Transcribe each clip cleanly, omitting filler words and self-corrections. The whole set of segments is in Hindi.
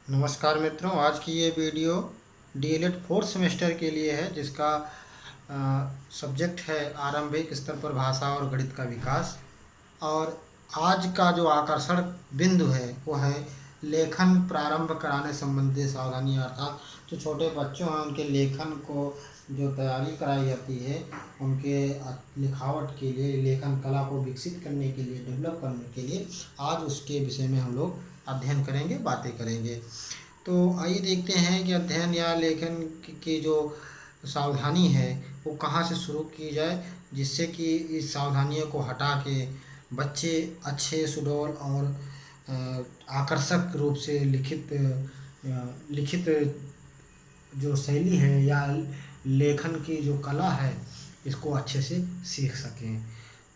नमस्कार मित्रों, आज की ये वीडियो डीएलएड फोर्थ सेमेस्टर के लिए है, जिसका सब्जेक्ट है आरंभिक स्तर पर भाषा और गणित का विकास। और आज का जो आकर्षण बिंदु है वो है लेखन प्रारंभ कराने संबंधी सावधानी, अर्थात जो छोटे बच्चों हैं उनके लेखन को जो तैयारी कराई जाती है, उनके लिखावट के लिए, लेखन कला को विकसित करने के लिए, डेवलप करने के लिए आज उसके विषय में हम लोग अध्ययन करेंगे, बातें करेंगे। तो आइए देखते हैं कि अध्ययन या लेखन की जो सावधानी है वो कहाँ से शुरू की जाए, जिससे कि इस सावधानियों को हटा के बच्चे अच्छे, सुडौल और आकर्षक रूप से लिखित जो शैली है या लेखन की जो कला है, इसको अच्छे से सीख सकें।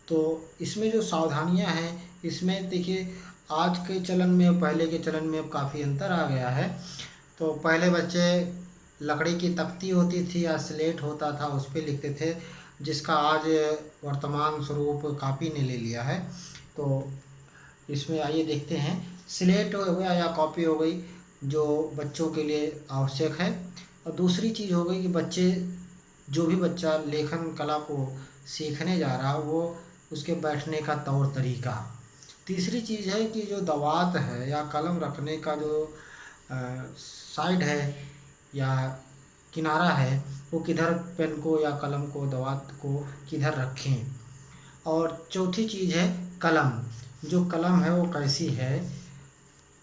तो इसमें जो सावधानियां हैं, इसमें देखिए आज के चलन में और पहले के चलन में अब काफ़ी अंतर आ गया है। तो पहले बच्चे लकड़ी की तख्ती होती थी या स्लेट होता था, उस पर लिखते थे, जिसका आज वर्तमान स्वरूप कॉपी ने ले लिया है। तो इसमें आइए देखते हैं, स्लेट हो गया या कॉपी हो गई जो बच्चों के लिए आवश्यक है। और दूसरी चीज़ हो गई कि जो भी बच्चा लेखन कला को सीखने जा रहा है वो उसके बैठने का तौर तरीका। तीसरी चीज़ है कि जो दवात है या कलम रखने का जो साइड है या किनारा है, वो किधर पेन को या कलम को, दवात को किधर रखें। और चौथी चीज़ है कलम, जो कलम है वो कैसी है।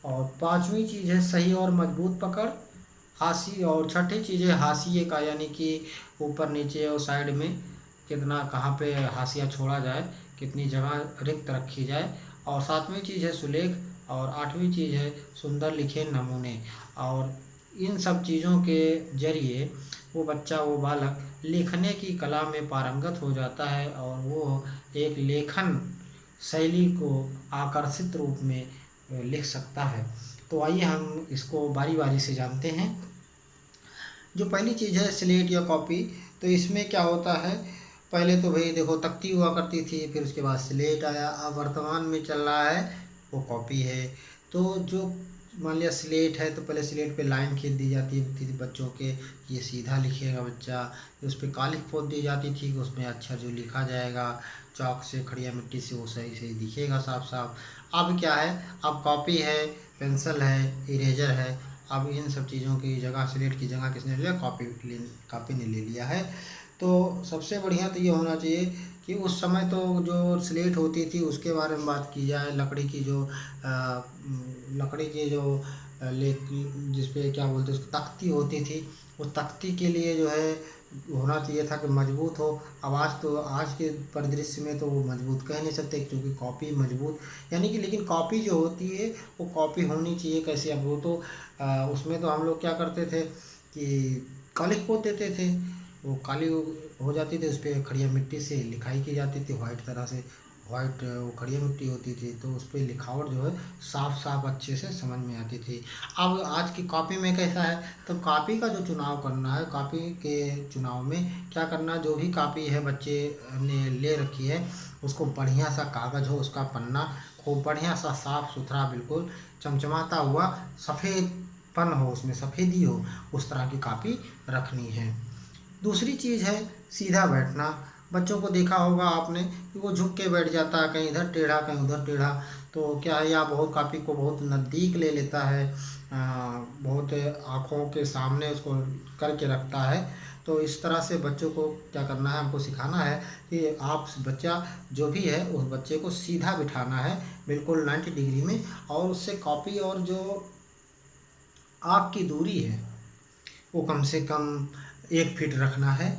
और पांचवी चीज़ है सही और मजबूत पकड़, हाशिए। और छठी चीज़ है हाशिए का, यानी कि ऊपर नीचे और साइड में कितना, कहाँ पे हाशिया छोड़ा जाए, कितनी जगह रिक्त रखी जाए। और सातवीं चीज़ है सुलेख। और आठवीं चीज़ है सुंदर लिखे नमूने। और इन सब चीज़ों के जरिए वो बच्चा, वो बालक लिखने की कला में पारंगत हो जाता है और वो एक लेखन शैली को आकर्षित रूप में लिख सकता है। तो आइए हम इसको बारी बारी से जानते हैं। जो पहली चीज़ है स्लेट या कॉपी, तो इसमें क्या होता है, पहले तो भाई देखो तख्ती हुआ करती थी, फिर उसके बाद स्लेट आया, अब वर्तमान में चल रहा है वो कॉपी है। तो जो मान लिया स्लेट है, तो पहले स्लेट पे लाइन खींच दी जाती थी बच्चों के, ये सीधा लिखेगा बच्चा। उस पर कालिख पोत दी जाती थी कि उसमें अच्छा जो लिखा जाएगा, चौक से, खड़िया मिट्टी से, वो सही से दिखेगा साफ साफ। अब क्या है, अब कॉपी है, पेंसिल है, इरेजर है। अब इन सब चीज़ों की जगह, स्लेट की जगह किसने ले लिया, कॉपी ने ले लिया है। तो सबसे बढ़िया तो ये होना चाहिए कि उस समय तो जो स्लेट होती थी उसके बारे में बात की जाए। लकड़ी की जो जिस पे क्या बोलते हैं, उसकी तख्ती होती थी, उस तख्ती के लिए जो है होना चाहिए था कि मजबूत हो। अब आज के परिदृश्य में तो वो मजबूत कह नहीं सकते, क्योंकि कॉपी मजबूत, यानी कि, लेकिन कॉपी जो होती है वो कॉपी होनी चाहिए कैसे। अब वो तो उसमें तो हम लोग क्या करते थे कि कालिख पोत देते थे, वो काली हो जाती थी, उस पर खड़िया मिट्टी से लिखाई की जाती थी, वाइट तरह से, वाइट वो खड़िया मिट्टी होती थी, तो उस पर लिखावट जो है साफ साफ अच्छे से समझ में आती थी। अब आज की कॉपी में कैसा है, तो कॉपी का जो चुनाव करना है, कॉपी के चुनाव में क्या करना, जो भी कॉपी है बच्चे ने ले रखी है, उसको बढ़िया सा कागज़ हो, उसका पन्ना खूब बढ़िया सा साफ सुथरा, बिल्कुल चमचमाता हुआ सफ़ेद पन हो, उसमें सफ़ेदी हो, उस तरह की कॉपी रखनी है। दूसरी चीज़ है सीधा बैठना। बच्चों को देखा होगा आपने कि वो झुक के बैठ जाता है, कहीं इधर टेढ़ा कहीं उधर टेढ़ा। तो क्या है, या बहुत कॉपी को बहुत नज़दीक ले लेता है, बहुत आँखों के सामने उसको करके रखता है। तो इस तरह से बच्चों को क्या करना है, हमको सिखाना है कि आप बच्चा जो भी है उस बच्चे को सीधा बिठाना है, बिल्कुल 90 डिग्री में। और उससे कॉपी और जो आँख की दूरी है वो कम से कम 1 फीट रखना है।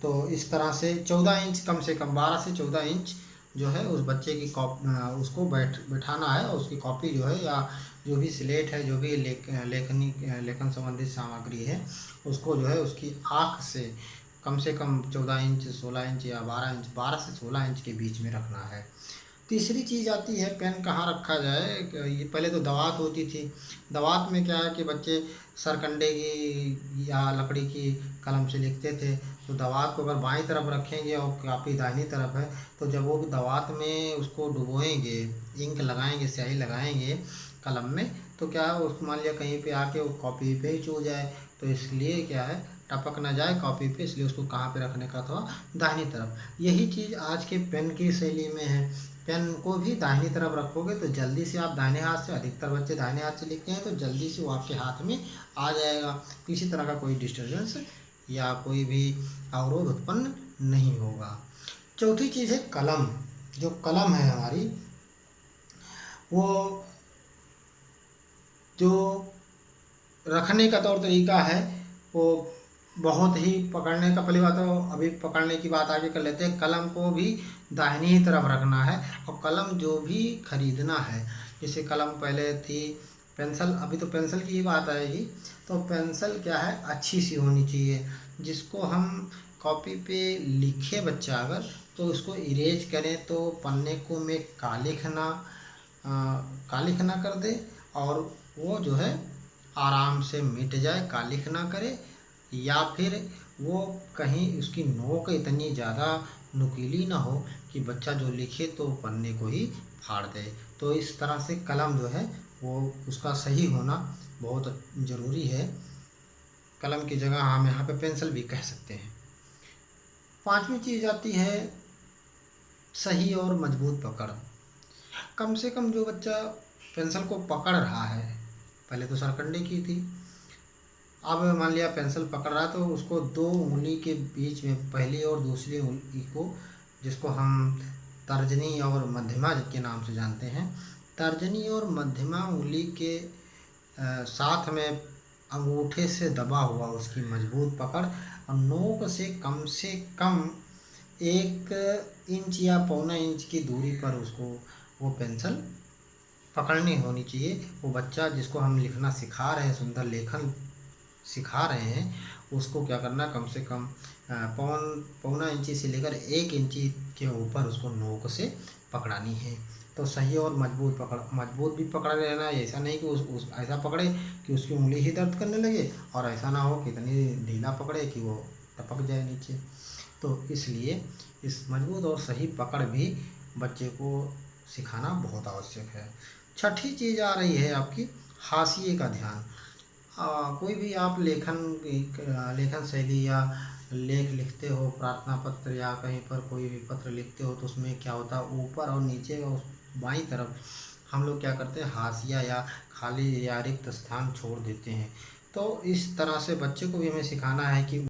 तो इस तरह से 14 इंच, कम से कम 12 से 14 इंच जो है उस बच्चे की उसको बैठाना है। और उसकी कॉपी जो है या जो भी स्लेट है, जो भी लेखन संबंधित सामग्री है, उसको जो है उसकी आँख से कम 14 इंच, 16 इंच या 12 इंच, 12 से 16 इंच के बीच में रखना है। तीसरी चीज़ आती है पेन कहाँ रखा जाए। ये पहले तो दवात होती थी। दवात में क्या है कि बच्चे सरकंडे की या लकड़ी की कलम से लिखते थे। तो दवात को अगर बाईं तरफ रखेंगे और कापी दाहिनी तरफ है, तो जब वो दवात में उसको डुबोएंगे, इंक लगाएंगे, स्याही लगाएंगे कलम में, तो क्या है उसको मान लिया कहीं पे आके वो कॉपी पे ही छू जाए, तो इसलिए क्या है टपक ना जाए कॉपी पे, इसलिए उसको कहाँ पे रखने का था, दाहिनी तरफ। यही चीज़ आज के पेन की शैली में है। पेन को भी दाहिनी तरफ रखोगे तो जल्दी से आप दाहिने हाथ से, अधिकतर बच्चे दाहिने हाथ से लिखते हैं, तो जल्दी से वो आपके हाथ में आ जाएगा। किसी तरह का कोई डिस्टर्बेंस या कोई भी अवरोध उत्पन्न नहीं होगा। चौथी चीज़ है कलम। जो कलम है हमारी, वो जो रखने का तौर तरीका है वो बहुत ही, पकड़ने का पहली बात तो अभी पकड़ने की बात आगे कर लेते हैं। कलम को भी दाहिनी ही तरफ रखना है, और कलम जो भी खरीदना है, जैसे कलम पहले थी पेंसिल, अभी तो पेंसिल की ही बात आएगी। तो पेंसिल क्या है अच्छी सी होनी चाहिए, जिसको हम कॉपी पे लिखे बच्चा अगर, तो उसको इरेज करें तो पन्ने को में कालिख ना कर दे, और वो जो है आराम से मिट जाए, कालिख ना करे, या फिर वो कहीं उसकी नोक इतनी ज़्यादा नुकीली ना हो कि बच्चा जो लिखे तो पन्ने को ही फाड़ दे। तो इस तरह से कलम जो है वो उसका सही होना बहुत ज़रूरी है। कलम की जगह हम यहाँ पे पेंसिल भी कह सकते हैं। पांचवी चीज़ आती है सही और मजबूत पकड़। कम से कम जो बच्चा पेंसिल को पकड़ रहा है, पहले तो सरकंडे की थी, अब मान लिया पेंसिल पकड़ रहा है, तो उसको दो उंगली के बीच में पहली और दूसरी उंगली को, जिसको हम तर्जनी और मध्यमा के नाम से जानते हैं, तर्जनी और मध्यमा उंगली के साथ में अंगूठे से दबा हुआ उसकी मजबूत पकड़, और नोक से कम 1 इंच या पौना इंच की दूरी पर उसको वो पेंसिल पकड़नी होनी चाहिए। वो बच्चा जिसको हम लिखना सिखा रहे हैं, सुंदर लेखन सिखा रहे हैं, उसको क्या करना, कम से कम पौना इंची से लेकर 1 इंची के ऊपर उसको नोक से पकड़ानी है। तो सही और मजबूत पकड़, मजबूत भी पकड़ लेना है, ऐसा नहीं कि उस ऐसा पकड़े कि उसकी उंगली ही दर्द करने लगे, और ऐसा ना हो कि इतनी ढीला पकड़े कि वो टपक जाए नीचे। तो इसलिए इस मजबूत और सही पकड़ भी बच्चे को सिखाना बहुत आवश्यक है। छठी चीज़ आ रही है आपकी हाशिए का ध्यान। कोई भी आप लेखन शैली या लेख लिखते हो, प्रार्थना पत्र या कहीं पर कोई भी पत्र लिखते हो, तो उसमें क्या होता है ऊपर और नीचे और बाईं तरफ हम लोग क्या करते हैं, हाशिया या खाली या रिक्त स्थान छोड़ देते हैं। तो इस तरह से बच्चे को भी हमें सिखाना है कि